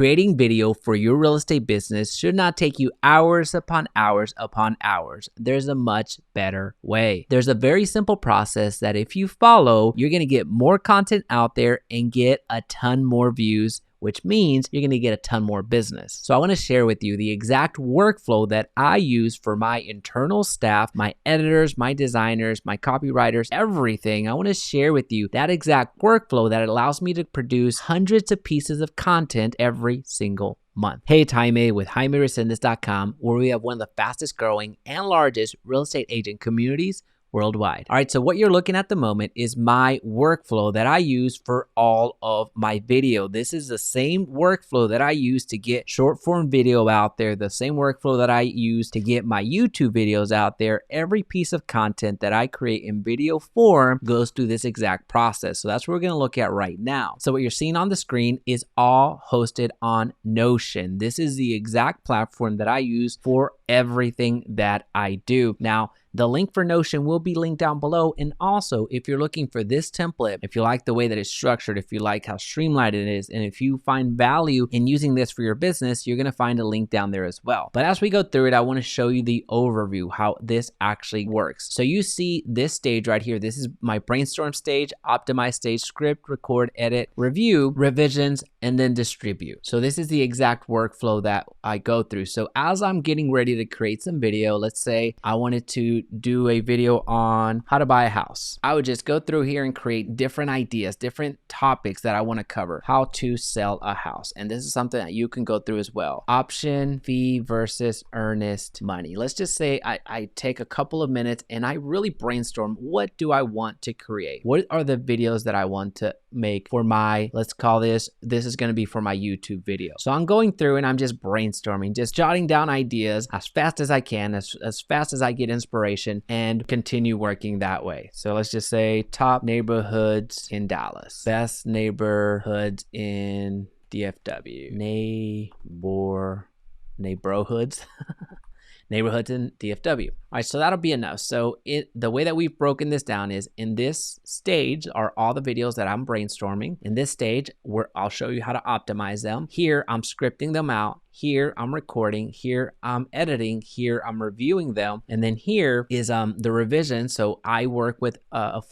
Creating video for your real estate business should not take you hours upon hours upon hours. There's a much better way. There's a very simple process that if you follow, you're going to get more content out there and get a ton more views, which means you're going to get a ton more business. So I want to share with you the exact workflow that I use for my internal staff, my editors, my designers, my copywriters, everything. I want to share with you that exact workflow that allows me to produce hundreds of pieces of content every single month. Hey, it's Jaime with JaimeResendiz.com, where we have one of the fastest growing and largest real estate agent communities worldwide. All right, so what you're looking at the moment is my workflow that I use for all of my video. This is the same workflow that I use to get short form video out there, the same workflow that I use to get my YouTube videos out there. Every piece of content that I create in video form goes through this exact process. So that's what we're going to look at right now. So what you're seeing on the screen is all hosted on Notion. This is the exact platform that I use for everything that I do. Now, the link for Notion will be linked down below. And also, if you're looking for this template, if you like the way that it's structured, if you like how streamlined it is, and if you find value in using this for your business, you're going to find a link down there as well. But as we go through it, I want to show you the overview, how this actually works. So you see this stage right here. This is my brainstorm stage, optimize stage, script, record, edit, review, revisions, and then distribute. So this is the exact workflow that I go through. So as I'm getting ready to create some video, let's say I wanted to do a video on how to buy a house. I would just go through here and create different ideas, different topics that I want to cover. How to sell a house. And this is something that you can go through as well. Option, fee versus earnest money. Let's just say I take a couple of minutes and I really brainstorm, what do I want to create? What are the videos that I want to make for my, let's call this is going to be for my YouTube video. So I'm going through and I'm just brainstorming, just jotting down ideas as fast as I can, as fast as I get inspiration, and continue working that way. So let's just say top neighborhoods in Dallas, best neighborhoods in DFW, neighborhoods. Neighborhoods in DFW. All right, so that'll be enough. So the way that we've broken this down is in this stage are all the videos that I'm brainstorming. In this stage, I'll show you how to optimize them. Here, I'm scripting them out. Here, I'm recording. Here, I'm editing. Here, I'm reviewing them. And then here is the revision. So I work with a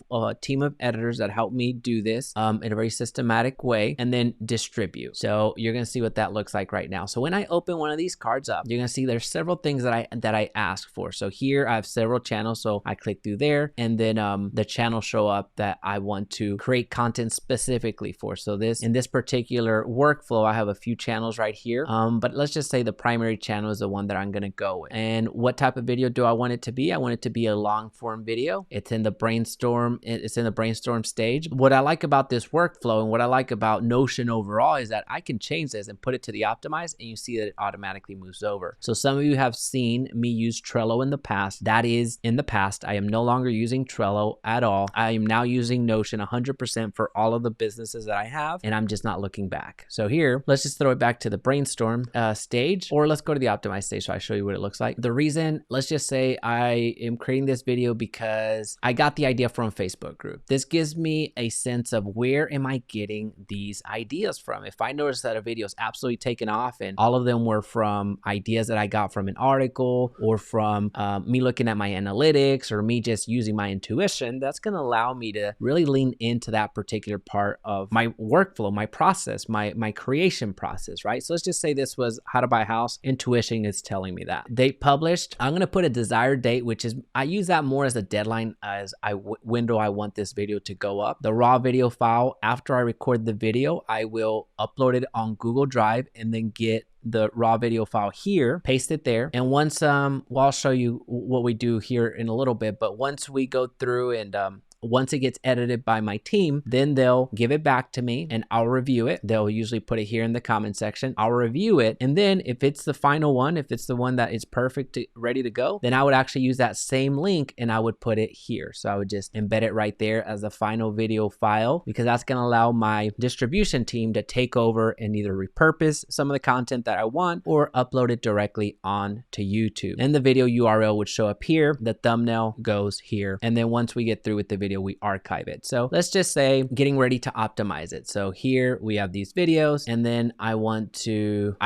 team of editors that help me do this in a very systematic way, and then distribute. So you're going to see what that looks like right now. So when I open one of these cards up, you're going to see there's several things that I ask for. So here I have several channels. So I click through there, and then the channels show up that I want to create content specifically for. So in this particular workflow, I have a few channels right here. But let's just say the primary channel is the one that I'm going to go with. And what type of video do I want it to be? I want it to be a long form video. It's in the brainstorm stage. What I like about this workflow and what I like about Notion overall is that I can change this and put it to the optimize, and you see that it automatically moves over. So some of you have seen me use Trello in the past. That is in the past. I am no longer using Trello at all. I am now using Notion 100% for all of the businesses that I have, and I'm just not looking back. So here, let's just throw it back to the brainstorm stage, or let's go to the optimize stage so I show you what it looks like. The reason, let's just say I am creating this video because I got the idea from a Facebook group. This gives me a sense of where am I getting these ideas from. If I notice that a video is absolutely taken off and all of them were from ideas that I got from an article or from me looking at my analytics or me just using my intuition, that's going to allow me to really lean into that particular part of my workflow, my process, my creation process, right? So let's just say this was how to buy a house. Intuition is telling me that. Date published. I'm going to put a desired date, which is, I use that more as a deadline as window I want this video to go up. The raw video file, after I record the video, I will upload it on Google Drive and then get the raw video file here, paste it there. And once, well, I'll show you what we do here in a little bit, but once we go through and once it gets edited by my team, then they'll give it back to me and I'll review it. They'll usually put it here in the comment section. I'll review it. And then if it's the final one, if it's the one that is perfect, ready to go, then I would actually use that same link and I would put it here. So I would just embed it right there as the final video file, because that's going to allow my distribution team to take over and either repurpose some of the content that I want or upload it directly on to YouTube. And the video URL would show up here. The thumbnail goes here. And then once we get through with the video, video, we archive it. So let's just say getting ready to optimize it. So here we have these videos, and then I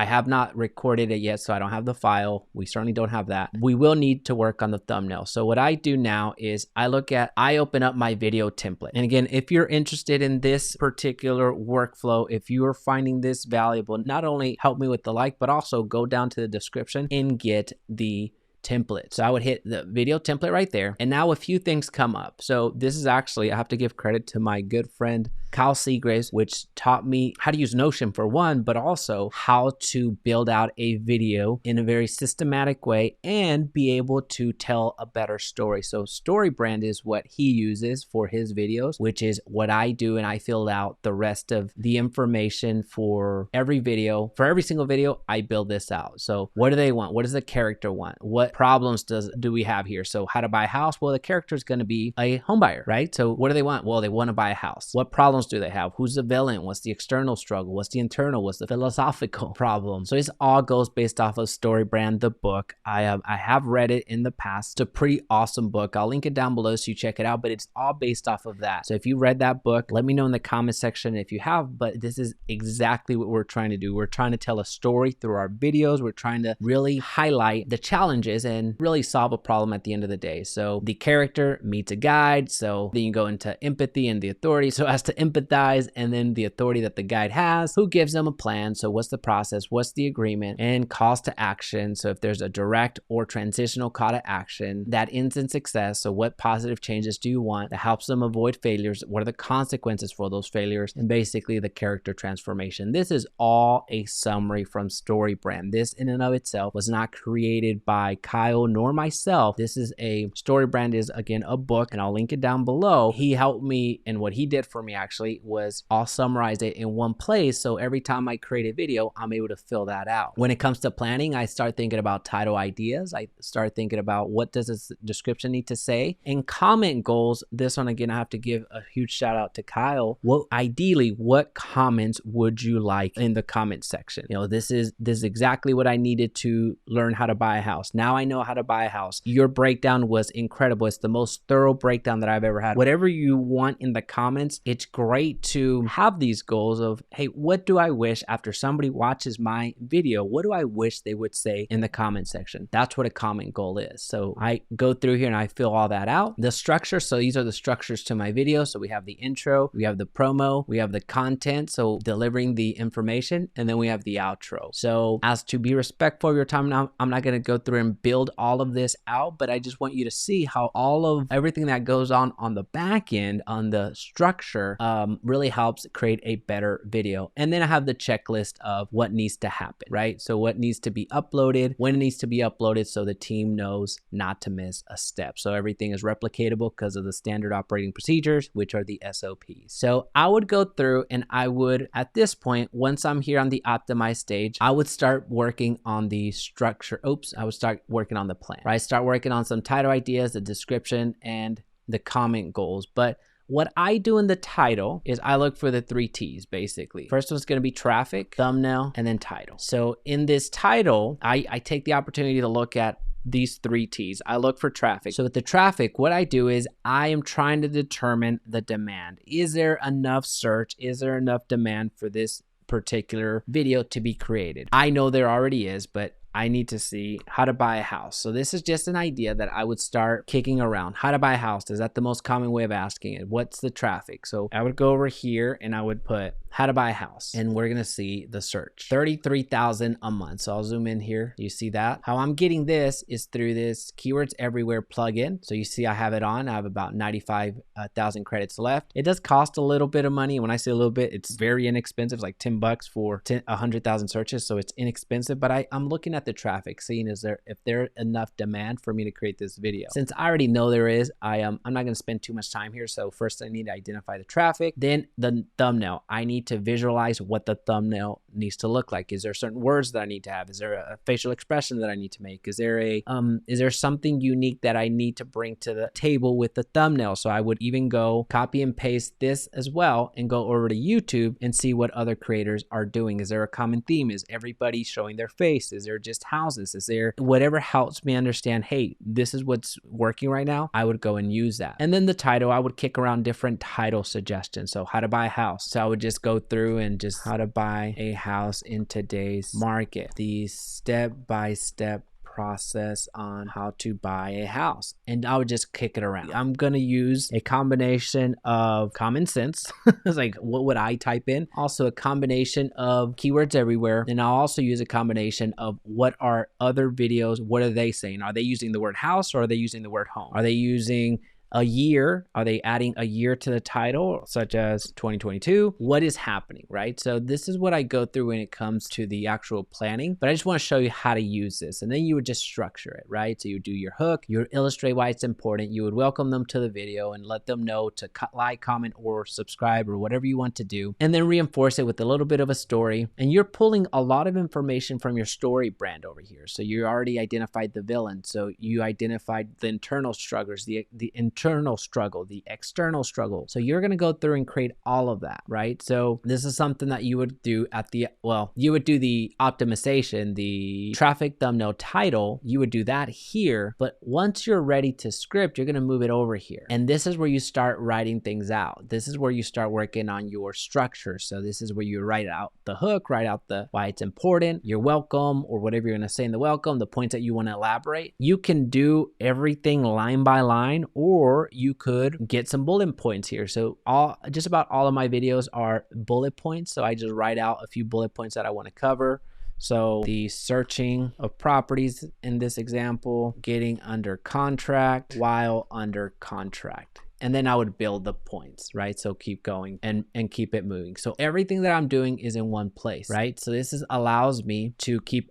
have not recorded it yet, so I don't have the file. We certainly don't have that. We will need to work on the thumbnail. So what I do now is I open up my video template. And again, if you're interested in this particular workflow, if you are finding this valuable, not only help me with the like, but also go down to the description and get the template. So I would hit the video template right there. And now a few things come up. So this is actually, I have to give credit to my good friend, Kyle Seagraves, which taught me how to use Notion for one, but also how to build out a video in a very systematic way and be able to tell a better story. So StoryBrand is what he uses for his videos, which is what I do. And I fill out the rest of the information for every video. For every single video, I build this out. So what do they want? What does the character want? What problems do we have here? So how to buy a house? Well, the character is going to be a home buyer, right? So what do they want? Well, they want to buy a house. What problems do they have? Who's the villain? What's the external struggle? What's the internal? What's the philosophical problem? So this all goes based off of StoryBrand, the book. I have read it in the past. It's a pretty awesome book. I'll link it down below so you check it out, but it's all based off of that. So if you read that book, let me know in the comment section if you have, but this is exactly what we're trying to do. We're trying to tell a story through our videos. We're trying to really highlight the challenges and really solve a problem at the end of the day. So the character meets a guide. So then you go into empathy and the authority. So as to empathize, and then the authority that the guide has, who gives them a plan. So what's the process? What's the agreement? And calls to action. So if there's a direct or transitional call to action that ends in success. So what positive changes do you want that helps them avoid failures? What are the consequences for those failures? And basically the character transformation. This is all a summary from StoryBrand. This in and of itself was not created by Kyle nor myself. This is StoryBrand is again a book, and I'll link it down below. He helped me, and what he did for me actually was I'll summarize it in one place. So every time I create a video, I'm able to fill that out. When it comes to planning, I start thinking about title ideas. I start thinking about what does this description need to say, and comment goals. This one again, I have to give a huge shout out to Kyle. Ideally, what comments would you like in the comment section? You know, this is exactly what I needed to learn how to buy a house. Now I know how to buy a house. Your breakdown was incredible. It's the most thorough breakdown that I've ever had. Whatever you want in the comments, it's great to have these goals of, hey, what do I wish after somebody watches my video? What do I wish they would say in the comment section? That's what a comment goal is. So I go through here and I fill all that out. The structure, so these are the structures to my video. So we have the intro, we have the promo, we have the content, so delivering the information, and then we have the outro. So as to be respectful of your time, now I'm not going to go through and build all of this out, but I just want you to see how all of everything that goes on the back end, on the structure, really helps create a better video. And then I have the checklist of what needs to happen, right? So what needs to be uploaded, when it needs to be uploaded, so the team knows not to miss a step. So everything is replicatable because of the standard operating procedures, which are the SOPs. So I would go through and I would, at this point, once I'm here on the optimize stage, I would start working on the structure. I would start working on the plan, right? Start working on some title ideas, the description, and the comment goals. But what I do in the title is I look for the 3 T's basically. First one's going to be traffic, thumbnail, and then title. So in this title, I take the opportunity to look at these 3 T's. I look for traffic. So with the traffic, what I do is I am trying to determine the demand. Is there enough search? Is there enough demand for this particular video to be created? I know there already is, but I need to see how to buy a house. So this is just an idea that I would start kicking around. How to buy a house. Is that the most common way of asking it? What's the traffic? So I would go over here and I would put how to buy a house, and we're gonna see the search 33,000 a month. So I'll zoom in here. You see that? How I'm getting this is through this Keywords Everywhere plugin. So you see I have it on. I have about 95,000 credits left. It does cost a little bit of money. When I say a little bit, it's very inexpensive. It's like $10 for 100,000 searches. So it's inexpensive, but I'm looking at the traffic, seeing if there's enough demand for me to create this video. Since I already know there is, I'm not gonna spend too much time here. So first I need to identify the traffic, then the thumbnail. I need need to visualize what the thumbnail needs to look like. Is there certain words that I need to have? Is there a facial expression that I need to make? Is there something unique that I need to bring to the table with the thumbnail? So I would even go copy and paste this as well and go over to YouTube and see what other creators are doing. Is there a common theme? Is everybody showing their face? Is there just houses? Is there whatever helps me understand, hey, this is what's working right now? I would go and use that. And then the title, I would kick around different title suggestions. So how to buy a house. So I would just go through and just how to buy a house in today's market. The step-by-step process on how to buy a house, and I would just kick it around. I'm gonna use a combination of common sense. It's like, what would I type in? Also a combination of keywords everywhere, and I'll also use a combination of what are other videos, what are they saying? Are they using the word house or are they using the word home? Are they using a year? Are they adding a year to the title, such as 2022? What is happening, right? So this is what I go through when it comes to the actual planning, but I just want to show you how to use this. And then you would just structure it, right? So you do your hook, you would illustrate why it's important, you would welcome them to the video and let them know to like, comment, or subscribe, or whatever you want to do, and then reinforce it with a little bit of a story. And you're pulling a lot of information from your story brand over here. So you already identified the villain. So you identified the internal struggles, the internal struggle, the external struggle. So you're going to go through and create all of that, right? So this is something that you would do at the, well, you would do the optimization, the traffic thumbnail title, you would do that here. But once you're ready to script, you're going to move it over here. And this is where you start writing things out. This is where you start working on your structure. So this is where you write out the hook, write out the why it's important, your welcome, or whatever you're going to say in the welcome, the points that you want to elaborate. You can do everything line by line, or you could get some bullet points here. So just about all of my videos are bullet points. So I just write out a few bullet points that I want to cover. So the searching of properties in this example, getting under contract while under contract. And then I would build the points, right? So keep going and keep it moving. So everything that I'm doing is in one place, right? So this allows me to keep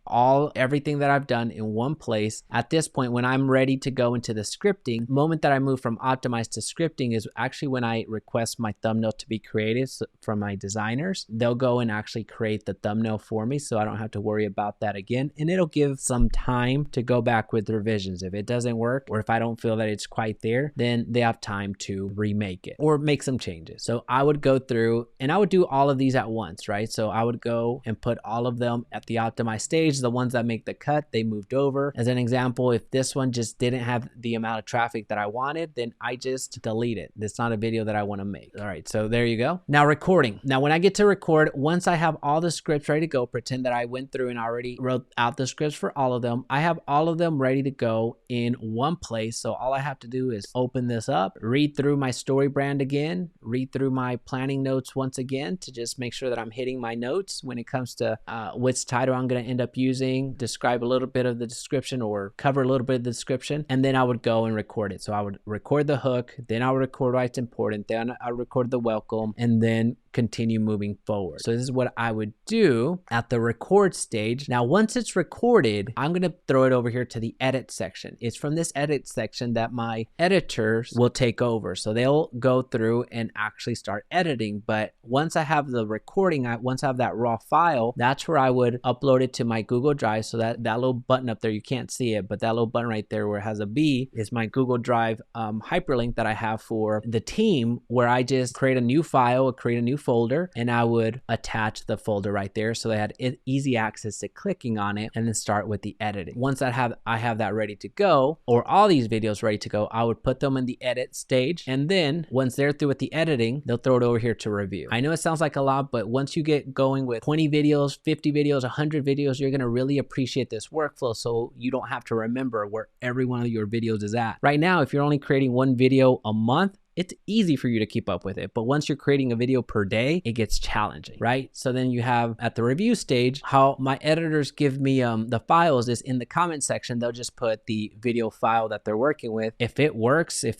everything that I've done in one place. At this point, when I'm ready to go into the scripting, the moment that I move from optimized to scripting is actually when I request my thumbnail to be created from my designers. They'll go and actually create the thumbnail for me, so I don't have to worry about that again. And it'll give some time to go back with revisions. If it doesn't work, or if I don't feel that it's quite there, then they have time to remake it or make some changes. So I would go through and I would do all of these at once, right? So I would go and put all of them at the optimized stage. The ones that make the cut, they moved over. As an example, if this one just didn't have the amount of traffic that I wanted, then I just delete it. It's not a video that I want to make. All right, so there you go. Now recording. Now when I get to record, once I have all the scripts ready to go, pretend that I went through and already wrote out the scripts for all of them. I have all of them ready to go in one place. So all I have to do is open this up, read through my story brand again, read through my planning notes once again to just make sure that I'm hitting my notes when it comes to which title I'm going to end up using, describe a little bit of the description or cover a little bit of the description, and then I would go and record it. So I would record the hook, then I would record why it's important, then I would record the welcome, and then continue moving forward. So this is what I would do at the record stage. Now, once it's recorded, I'm going to throw it over here to the edit section. It's from this edit section that my editors will take over. So they'll go through and actually start editing. But once I have the recording, once I have that raw file, that's where I would upload it to my Google Drive. So that little button up there, you can't see it, but that little button right there where it has a B is my Google Drive hyperlink that I have for the team, where I just create a new file, create a new folder, and I would attach the folder right there so they had easy access to clicking on it, and then start with the editing. Once I have that ready to go, or all these videos ready to go, I would put them in the edit stage, and then once they're through with the editing, they'll throw it over here to review. I know it sounds like a lot, but once you get going with 20 videos, 50 videos, 100 videos, you're gonna really appreciate this workflow, so you don't have to remember where every one of your videos is at. Right now, if you're only creating one video a month, it's easy for you to keep up with it. But once you're creating a video per day, it gets challenging, right? So then you have at the review stage, how my editors give me the files is in the comment section. They'll just put the video file that they're working with. If it works, if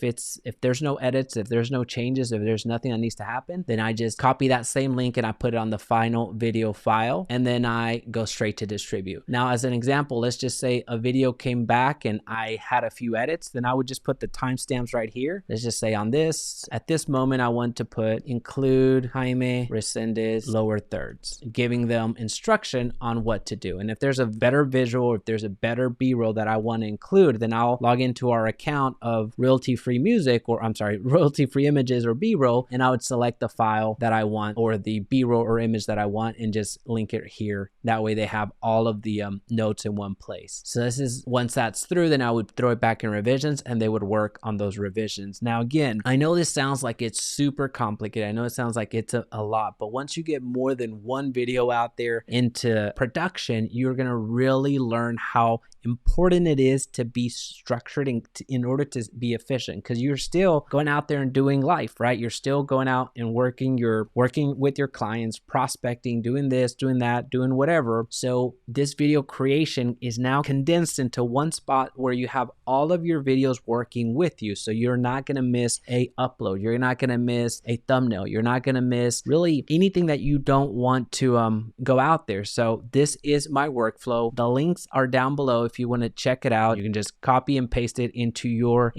there's no edits, if there's no changes, if there's nothing that needs to happen, then I just copy that same link and I put it on the final video file, and then I go straight to distribute. Now, as an example, let's just say a video came back and I had a few edits, then I would just put the timestamps right here. Let's just say on this, this, at this moment, I want to put include Jaime, Resendiz, lower thirds, giving them instruction on what to do. And if there's a better visual, or if there's a better B-roll that I want to include, then I'll log into our account of royalty-free music, or I'm sorry, royalty-free images or B-roll, and I would select the file that I want or the B-roll or image that I want and just link it here. That way they have all of the notes in one place. So this is, once that's through, then I would throw it back in revisions and they would work on those revisions. Now again, I know this sounds like it's super complicated. I know it sounds like it's a lot, but once you get more than one video out there into production, you're gonna really learn how important it is to be structured in order to be efficient, because you're still going out there and doing life, right? You're still going out and working, you're working with your clients, prospecting, doing this, doing that, doing whatever. So this video creation is now condensed into one spot where you have all of your videos working with you. So you're not going to miss a upload. You're not going to miss a thumbnail. You're not going to miss really anything that you don't want to go out there. So this is my workflow. The links are down below. If you want to check it out, you can just copy and paste it into your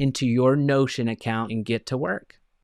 Notion account and get to work.